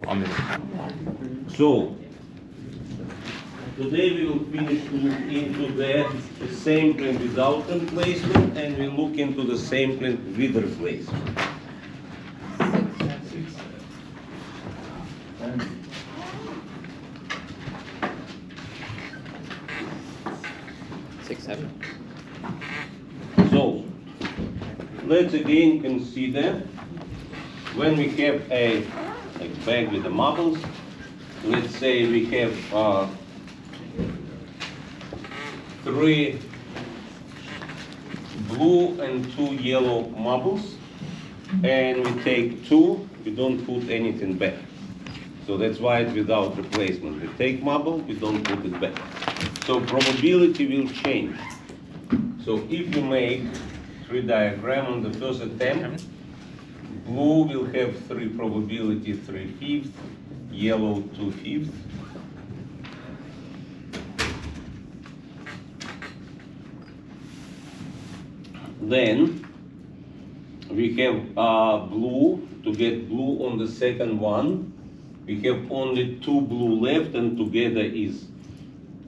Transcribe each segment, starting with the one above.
So, today we will finish to look into the sampling without replacement, and we look into the sampling with replacement. So, let's again consider when we have a bag with the marbles. Let's say we have 3 blue and 2 yellow marbles, and we take 2, we don't put anything back. So that's why it's without replacement. We take marble, we don't put it back. So probability will change. So if you make 3 diagram on the first attempt, blue will have 3 probability 3/5, yellow 2/5. Then we have blue. To get blue on the second one, we have only 2 blue left, and together is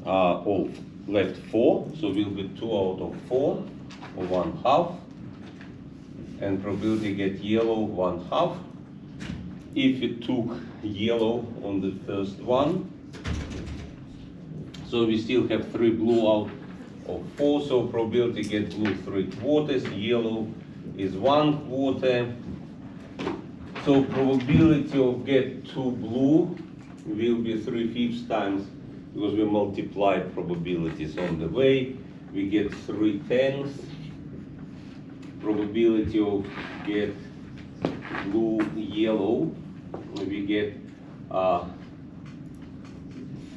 all left 4. So will be 2 out of 4, or 1/2. And probability get yellow 1/2. If you took yellow on the first one, so we still have 3 blue out of 4, so probability get blue 3/4, yellow is 1/4. So probability of get 2 blue will be 3/5 times, because we multiplied probabilities on the way, we get 3/10. Probability of get blue yellow, we get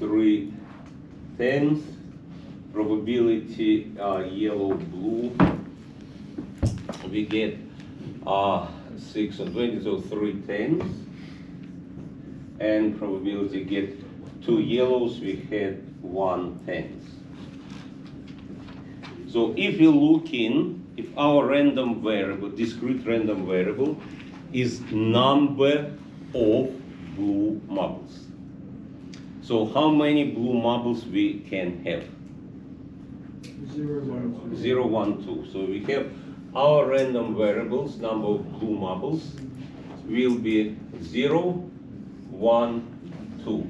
3/10. Probability yellow blue, we get 6 and 20, so 3/10. And probability get 2 yellows, we had 1/10. So if you look in, if our random variable, discrete random variable, is number of blue marbles. So how many blue marbles we can have? 0, 1, 2. 0, 1, 2. So we have our random variables, number of blue marbles, will be 0, 1, 2.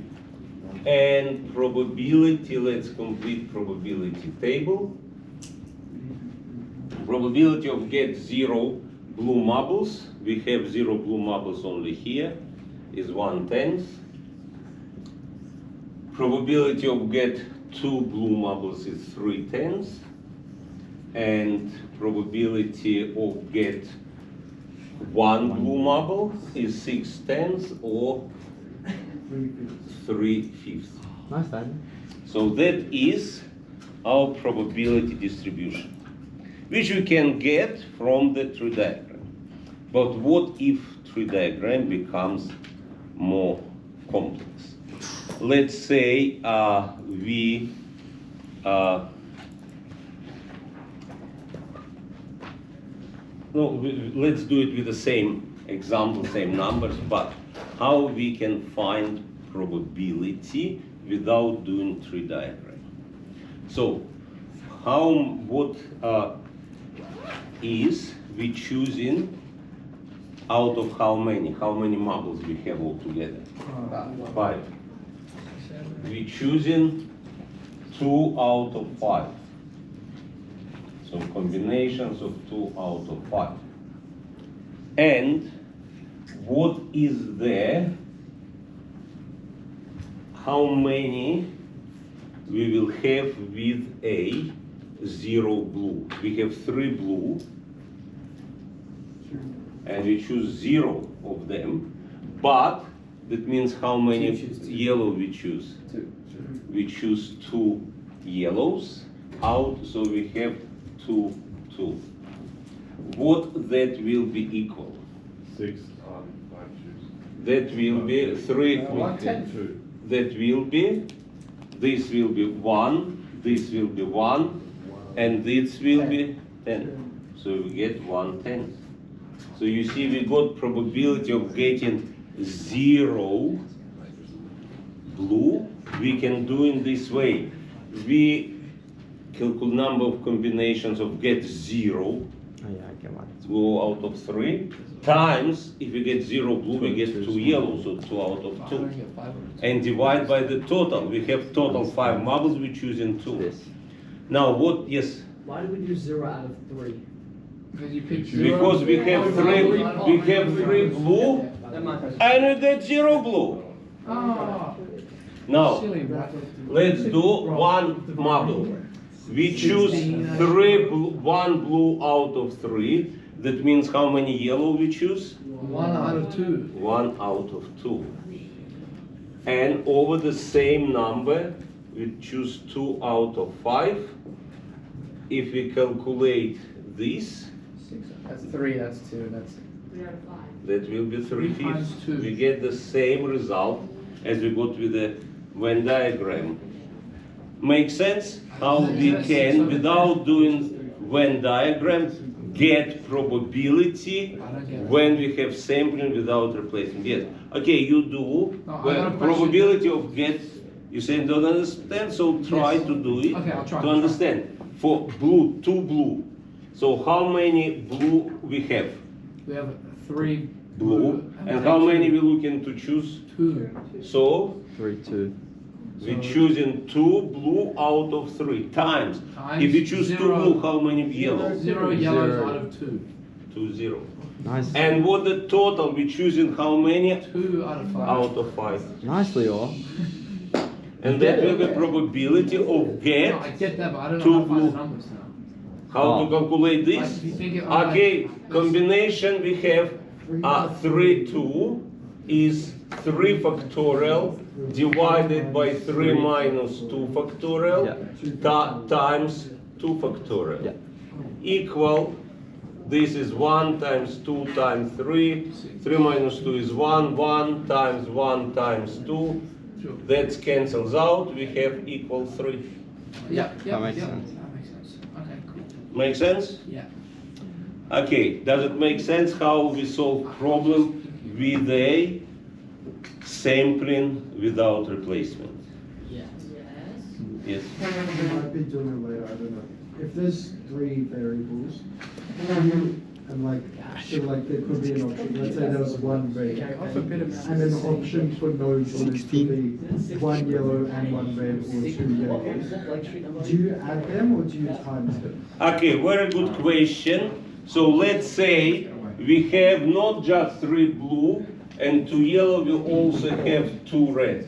And probability, let's complete probability table. Probability of get 0 blue marbles, we have 0 blue marbles only here, is 1/10. Probability of get 2 blue marbles is 3/10. And probability of get 1 blue marble is 6/10 or 3/5. Nice, Dad. So that is our probability distribution, which we can get from the tree diagram. But what if tree diagram becomes more complex? Let's say let's do it with the same example, same numbers, but how we can find probability without doing tree diagram. So what is we choosing out of how many marbles we have altogether? 5. We choosing 2 out of 5. So combinations of 2 out of 5. And what is there? How many we will have with a 0 blue? We have 3 blue, and we choose 0 of them, but that means how many yellow we choose? 2. We choose 2 yellows out, so we have 2, 2. What that will be equal? 6 on 5 choose. That will be 3. 1/10. That will be, this will be 1, this will be 1, and this will be 10. So we get 1/10. So you see we got probability of getting 0 blue, we can do in this way. We calculate number of combinations of get 0, Oh yeah, I get one. 2 out of 3, times, if we get 0 blue, we get 2 yellow, so 2 out of 2. And divide by the total. We have total 5 marbles, we choose in 2. This. Now what, yes, Why do we do 0 out of 3? Because you pick because we have 3 blue, Never mind. and we get 0 blue. Oh, Now, silly, right? let's do 1 marble. We choose 1 blue out of 3. That means how many yellow we choose? 1 out of 2. 1 out of 2. And over the same number, we choose 2 out of 5. If we calculate this, That's 3, that's 2, that's... that will be 3 times fifths. 2. We get the same result as we got with the Venn diagram. Make sense? How we Yes. can, without doing Venn diagram, get probability I don't get it. when we have sampling without replacement. Yes. Okay, you do. No, I Well, got a question. probability of get, you say don't understand, so try Yes. to do it. Okay, I'll try, To I'll try. understand. For blue, 2 blue. So how many blue we have? We have 3 Blue. And how many we looking to choose? 2. So 3, 2. we choosing 2 blue out of 3 times. If you choose 2 Zero. blue, how many yellow? 0 yellows out of 2. 2 0. Nice. And what the total? We choosing how many? 2 out of 5. Out of 5. Nicely, or And that will be probability of No, get. I get that, but I don't know Two how to find blue. the numbers now. How to calculate Like, this? if you think it, Okay, combination we have 3 2 is 3 factorial divided by 3 minus 2 factorial times 2 factorial. Yeah. Equal, this is 1 times 2 times 3, 3 minus 2 is 1, 1 times 1 times 2, Sure. that cancels out, we have equal 3. Yeah, yeah, That makes yeah, sense. That makes sense. Okay, cool. Make sense? Yeah. Okay, does it make sense how we solve problem with a sampling without replacement? Yes. Yes. We might be doing it later, I don't know. If there's 3 variables, and like, so like there could be an option, let's say there was 1 red, Off a bit of and an option for no blue could be 1 yellow and 1 red or 2 yellows. Do you add them or do you times them? Okay, very good question. So let's say we have not just 3 blue and 2 yellow, we also have 2 red.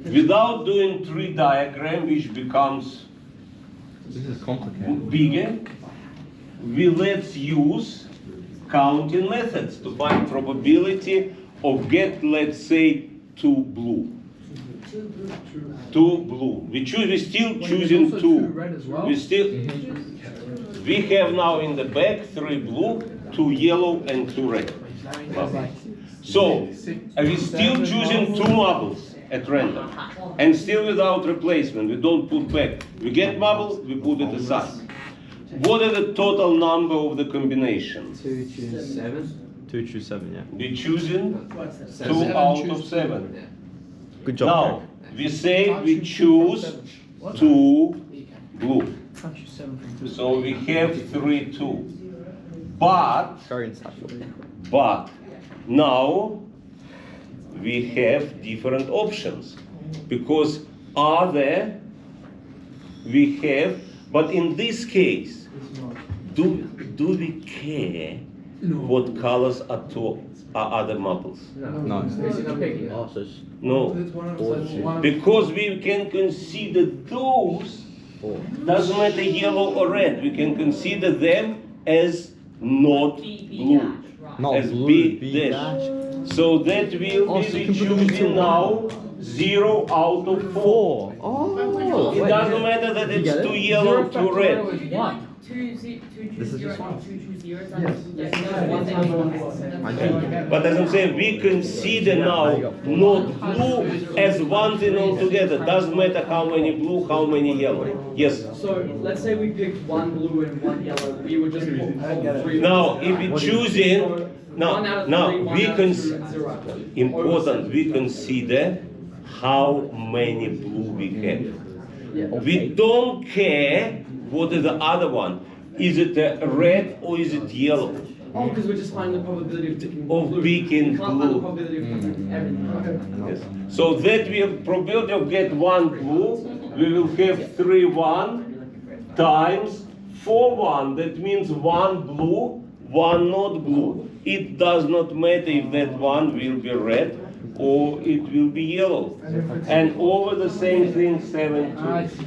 Without doing tree diagram, which becomes this is complicated. bigger, let's use counting methods to find probability of get, let's say, 2 blue. 2 blue. We still Wait, choosing there's also 2. two red as well? We still, we have now in the back 3 blue, 2 yellow, and 2 red. So, we still choosing 2 marbles at random, and still without replacement. We don't put back. We get marble, we put it aside. What are the total number of the combination? 2 choose 7. 2 choose 7, yeah. We choosing 2 Seven out choose of two. 7. Good job. Now, we say we choose 2 blue. Can't choose 7 from 2. So we have 3 2. But Very insightful. But now we have different options because we have, but in this case, It's not. do we care No. what colors are other marbles? No. I'm picking it. Oh, so it's No, It's one of one of- because we can consider those, 4. doesn't matter yellow or red, we can consider them as not blue. Not as blue, B B dash. dash. So that will Oh, be so you can put them into choosing now 0 out of 4. 4. Oh. It doesn't matter that You it's get it? 2 yellow, 2 red. is 1. This is just one. I Yes. But as I'm saying, we consider now not blue as one thing altogether. Doesn't matter how many blue, how many yellow. Yes. So let's say we picked 1 blue and 1 yellow. We would just put all 3. Now, if we choosing One out of Now, three, one we out can of two, zero out of three. important, we consider how many blue we have. Yeah. We don't care what is the other one. Is it a red or is it yellow? Oh, because we're just finding the probability of picking Of blue. picking We can't find blue. the probability of picking everything. Yes. So that we have probability of get one blue, we will have 3 1 times 4 1. That means 1 blue, 1 not blue. It does not matter if that one will be red or it will be yellow. And over the same thing 7 I 2. see.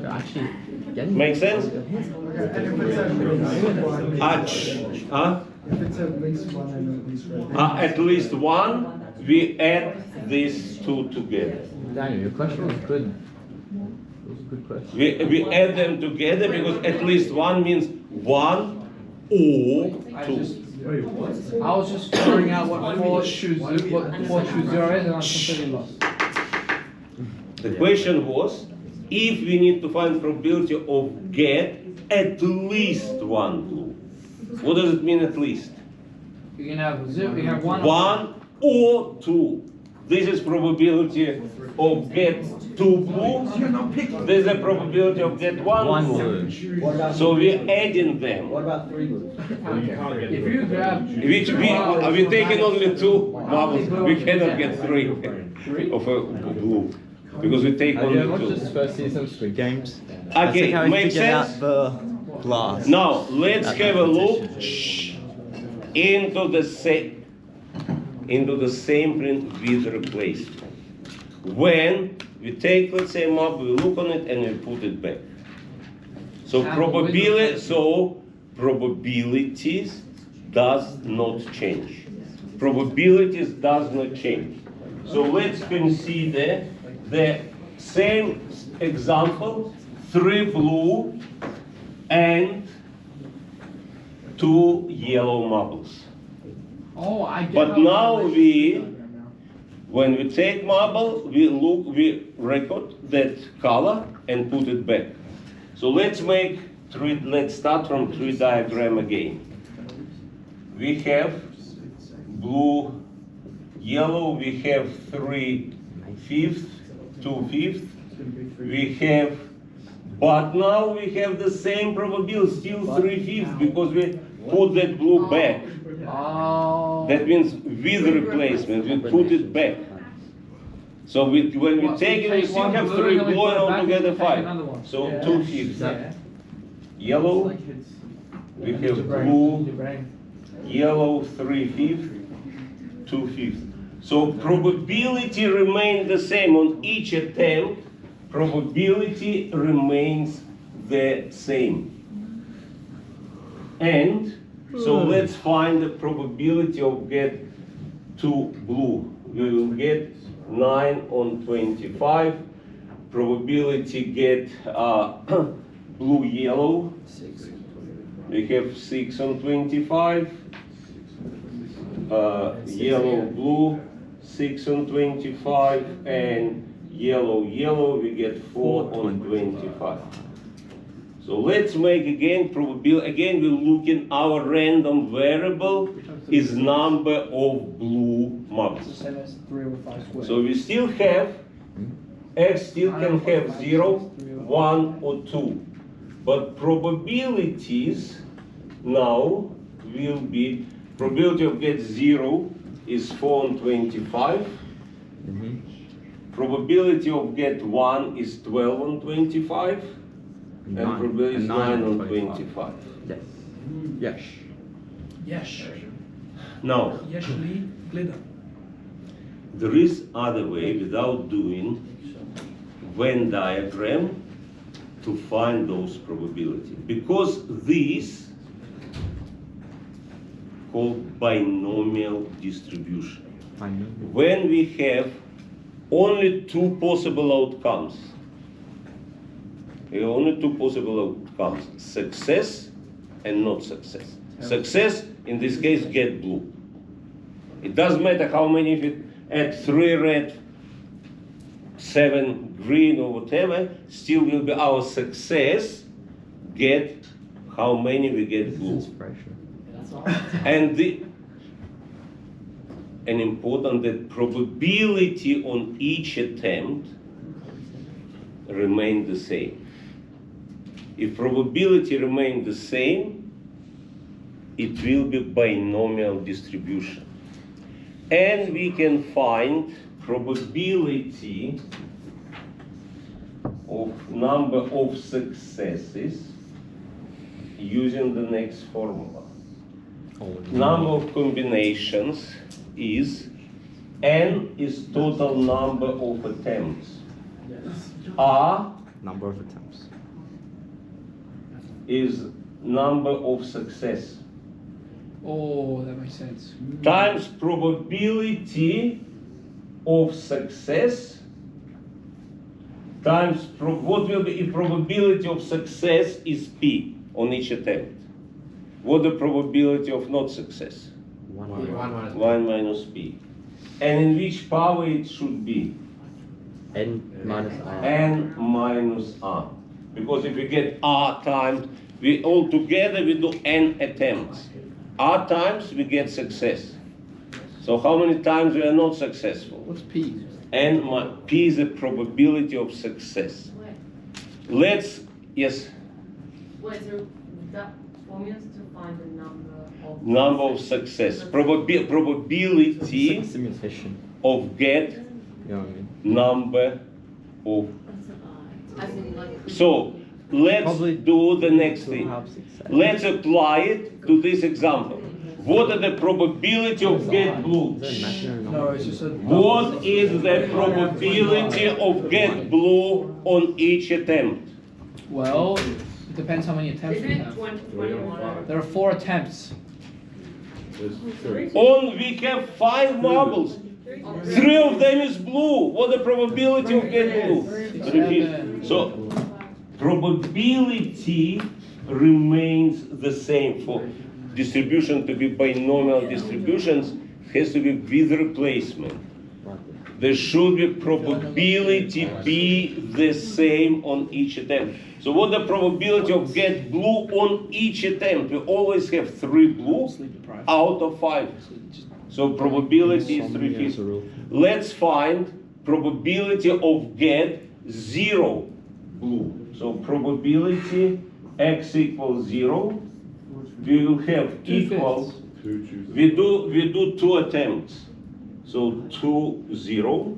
Actually, getting Make sense? Okay, and if it's at least one, Huh? if it's at least one and at least red. At least one, we add these two together. Daniel, your question was good. It was a good question. We add them together because at least one means 1 or I 2. just, I was just figuring out what 4 choose 0 is, and I'm completely lost. The question was, if we need to find probability of get at least one blue. What does it mean at least? You can have 0, you can have 1. 1 or 2. This is probability of get 2 blue. This is the probability of get 1 blue. So we're adding them. What about three blues? Okay. If you grab. Which we're taking only 2 marbles. We cannot get 3 of a blue. Because we take Yeah, let's only 2. just first see some Squid Games. Let's Okay, see how we makes figured out sense? the glass. Now let's That have a look mathematician. into the same print with replacement. When we take, let's say, a map, we look on it and we put it back. So probabilities does not change. Probabilities does not change. So let's consider the same example: 3 blue and 2 yellow marbles. Oh, I get But how now we. When we take marble, we record that color and put it back. So let's start from tree diagram again. We have blue, yellow, we have 3/5, 2/5. We have, but now we have the same probability, still 3/5, because we put that blue back. Oh. That means with replacement, we put it back. So when we What, take it, we still one have blue 3 and then we blue put and it back altogether and take 5. another one. So Yeah. 2/5. Yeah. Yellow, we have Your brain, blue, your brain. yellow 3/5, 2/5. So probability remains the same on each attempt. Probability remains the same. And so let's find the probability of get 2 blue. We will get 9 on 25. Probability get blue yellow. We have 6 on 25. Yellow blue 6 on 25, and yellow we get 4 on 25. So let's make again probability. Again, we're looking, our random variable is number of blue marbles. Same as 3 over 5 squared. So we still have, X still can have 0, 1 or 2. But probabilities now will be, probability of get 0 is 4 on 25. Probability of get 1 is 12 on 25. And probability is 9 on 25. Yes. Yes. Yes. Now, Yes, Lee. Glitter. there is other way without doing Venn diagram to find those probabilities. Because these called binomial distribution. I know. When we have only 2 possible outcomes, success and not success. Success, in this case, get blue. It doesn't matter how many, if it add 3 red, 7 green or whatever, still will be our success, get how many we get blue. Inspiration. And an important that probability on each attempt remain the same. If probability remain the same, it will be binomial distribution. And we can find probability of number of successes using the next formula. Number of combinations is n is total number of attempts. R Number of attempts. is number of success Oh, that makes sense. times probability of success times what will be if probability of success is p on each attempt. What the probability of not success? 1 minus p. And in which power it should be? N minus R. N minus r. Because if we get r times, we all together we do n attempts. R times we get success. So how many times we are not successful? What's P? P is the probability of success. Let's, yes, Wait, so that formulas to find the number of success. Probability Simulation. of get You know what I mean? number of. as in like. So let's Probably do the next to thing. have success. Let's apply it to this example. What are the probability of get blue? Is that imaginary number? No, it's just a. What is the probability of get blue on each attempt? Well, it depends how many attempts Isn't we it have. 21? There are 4 attempps. There's three. We have 5 marbles. 3 of them is blue. What the probability of get blue? 3/5. So probability remains the same for distribution to be binomial distributions has to be with replacement. There should be probability be the same on each attempt. So what the probability of get blue on each attempt? We always have 3 blue Sleep deprived. out of 5. So probability is Insomnia is a 3/5. rule. Let's find probability of get 0 blue. So probability x equals 0. We will have equal. 2/5. Two chooses. We do 2 attempts. So 2, 0.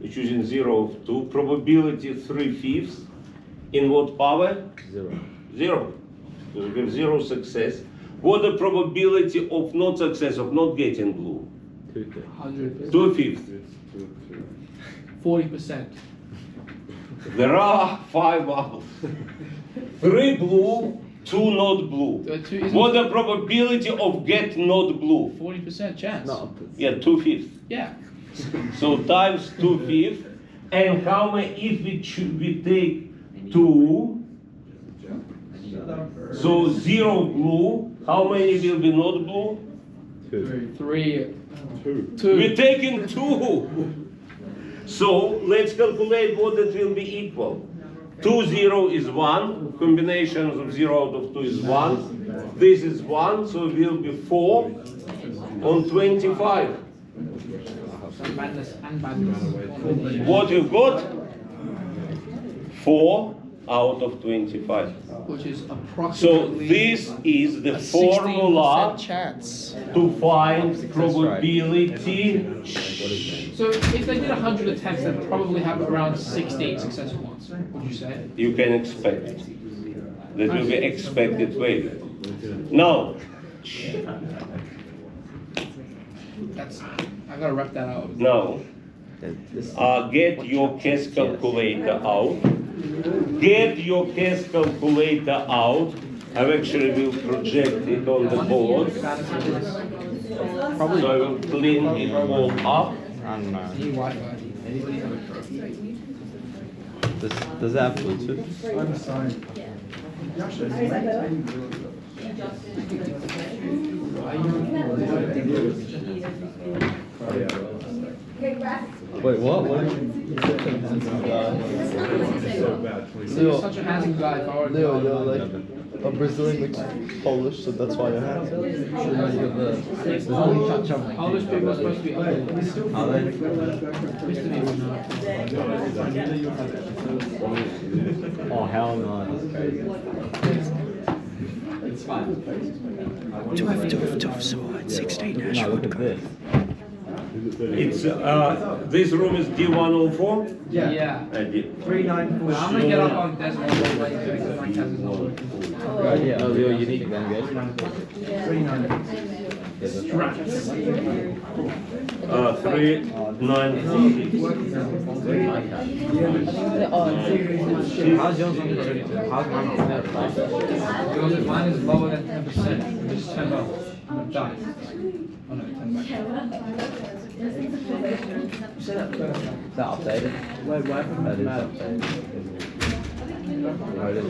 We're choosing 0 of 2. Probability 3/5. In what power? 0. 0. So we have 0 success. What the probability of not success, of not getting blue? 2/5. 100. 2/5. It's 2. 40%. There are 5 marbles. 3 blue, 2 not blue. There are 2, isn't What the probability of get not blue? 40% chance. No. Yeah, 2/5. Yeah. So times 2/5. And how many if we take 2? So 0 blue. How many will be not blue? 2. 3. 2. 2. We're taking 2. So let's calculate what it will be equal. 2, 0 is 1. Combinations of 0 out of 2 is 1. This is 1, so it will be 4 on 25. Madness and madness. What we've got? 4 out of 25. Which is So approximately. this is the a 16% formula chance. to find probability. So if they did 100 attempts, they'd probably have around 16 successful ones. Would you say? You can expect it. That will be expected value. Now, That's. I gotta wrap that out. now, This. get your CAS calculator out. Get your CAS calculator out. I actually will project it on the board. Probably. So I will clean it all up. I don't know. New Wi-Fi. Does it have Bluetooth? I'm sorry. Wait, what? So bad. 26. You're such a handsome guy. If I were Leo, you're like a Brazilian mixed Polish, so that's why I have to. Polish people are supposed to be ugly. Are they? Oh hell no, that's crazy. No, look at this. It's this room is D104. Yeah. D- 394. I'm gonna get up on Desmond because my cousin's not working. Good idea. Oh, you're unique then, good. 394. How's yours on the 32? How's mine on the 32? Mine is lower than 10%. Just $10. I'm gonna die. Oh no, $10. Is that updated? Wait, why haven't That is updated. Oh, it is.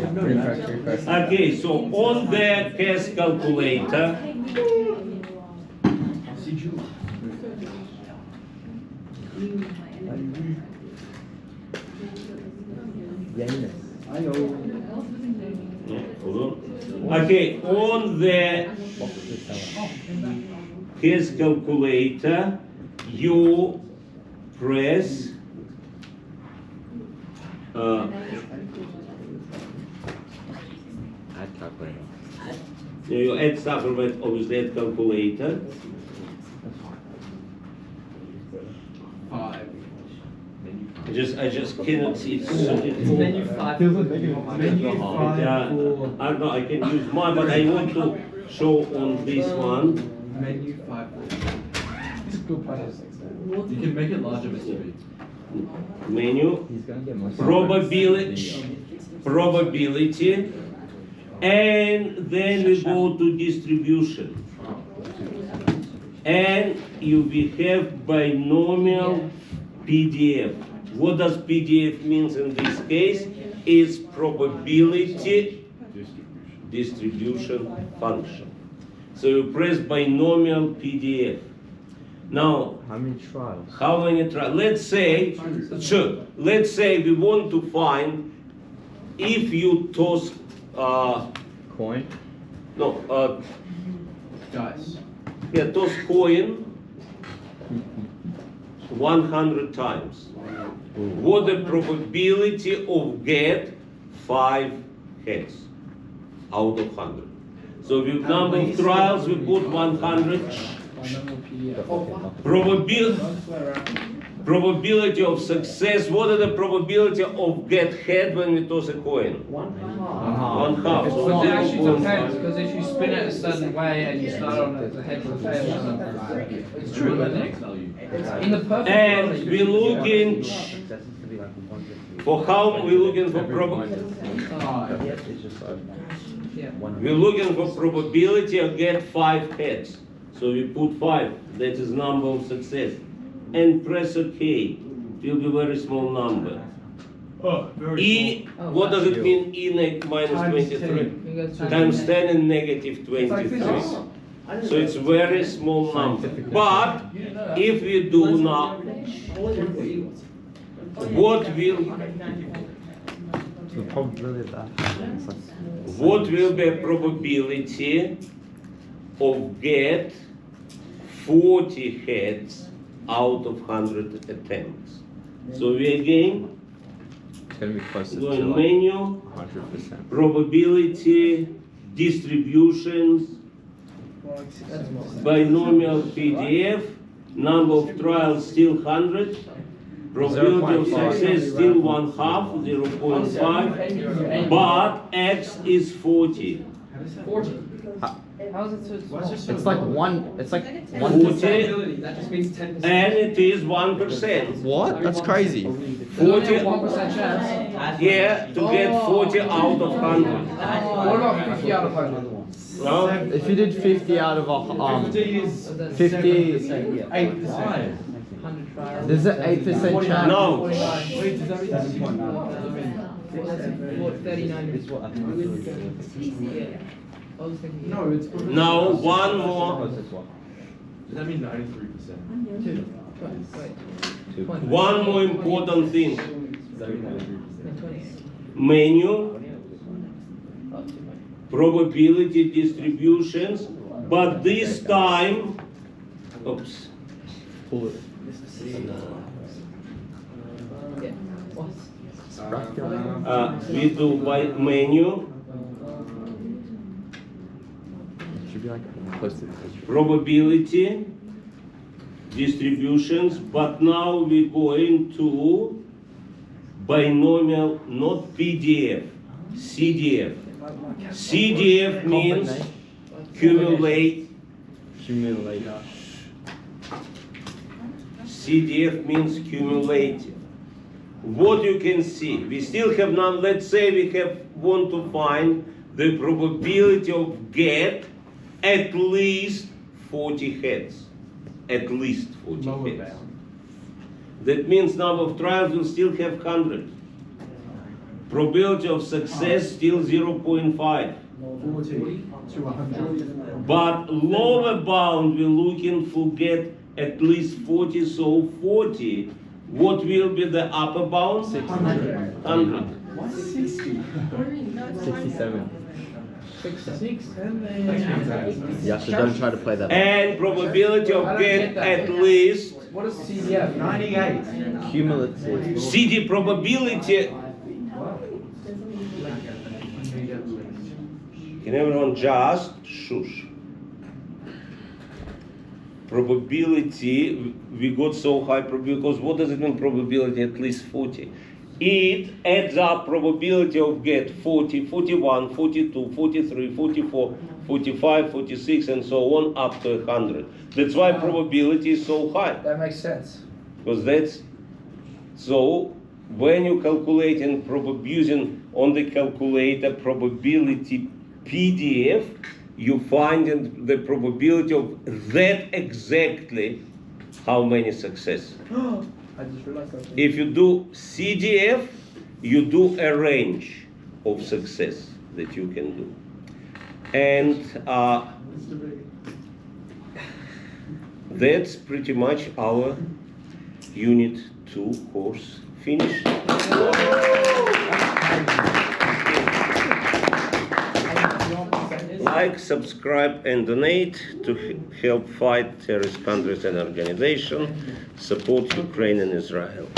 Refresh. Okay, so on the CAS calculator, I know. yeah, hold on. Okay, on the CAS calculator, you press Add calculator. you add supplement, obviously add calculator. 5. I just cannot see it. It's menu 5. Menu 5 Yeah, for I know I can use mine, but I want to show on this one. Menu 5. It's a good price. You can make it larger, Mr. B. Menu, He's gonna get more. probability, and then we go to distribution. And you will have binomial PDF. What does PDF means in this case? Is probability distribution function. So you press binomial PDF. Now, How many trials? how many try? Let's say we want to find if you toss Coin? Guys. toss coin 100 times. What the probability of get 5 heads out of 100? So with number of trials we put 100. Probability of success. What are the probability of get head when we toss a coin? 1/2. So But it actually 0.5. depends, because if you spin it a certain way and you start on the head with the tail or something, it's true, isn't it? In the perfect And world, we're looking for how we're looking for It's just like Yeah. we're looking for probability of get 5 heads. So we put 5. That is number of success. And press OK. It will be very small number. E, what does it mean? E minus Times 23. You go to- Times 10 and negative 23. So it's very small number. But if we do now, what will the probability of that happens. what will be a probability of get 40 heads out of 100 attempts? So we again It's gonna be closer go to in like menu, 100%. probability, distributions, binomial PDF, number of trials still 100, probability of 0.5. success still 1/2, 0.5, but X is 40. 40. How is it so small? It's like one. It's like 40, 1%. That just means 10%. and it is 1%. What? That's crazy. There's only a 1% chance. Yeah, to get 40 out of 100. What about 50 out of 100? No? If you did 50 out of a 50, 8%. 100 trials. there's an 8% chance. No. 49. Wait, does that mean that's 39. It's what I think it's really good. Yeah. I was thinking. No, it's. Now, one more. Close as well. Does that mean 93%? Wait. 2. One more important thing. Does that mean 93%? 20. Menu, probability distributions, but this time, oops, Pull it. we do by menu, Should be like close to the picture. probability distributions, but now we're going to binomial, not PDF, CDF. CDF means cumulate. Cumulate. CDF means cumulative. What you can see, we still have now, let's say we want to find the probability of get at least 40 heads. At least 40 Lower heads. bound. That means number of trials will still have 100. Probability of success still 0.5. 40 to 100. But lower bound we're looking for get at least 40, so 40. What will be the upper bound? 100. 100. 60. 67. 6, and then. Yeah, so don't try to play that. And probability I of don't get get that. at least What is CDF? 98. Cumulative. CD probability. Can everyone just shush? Probability, we got so high probability, because what does it mean probability at least 40? It adds up probability of get 40, 41, 42, 43, 44, 45, 46, and so on up to 100. That's why probability is so high. That makes sense. Because that's, so when you calculate and using on the calculator probability PDF, you find the probability of that exactly how many success. I just realized that. If you do CDF, you do a range of success that you can do. And that's pretty much our Unit 2 course finished. Like, subscribe, and donate to help fight terrorist countries and organizations, support Ukraine and Israel.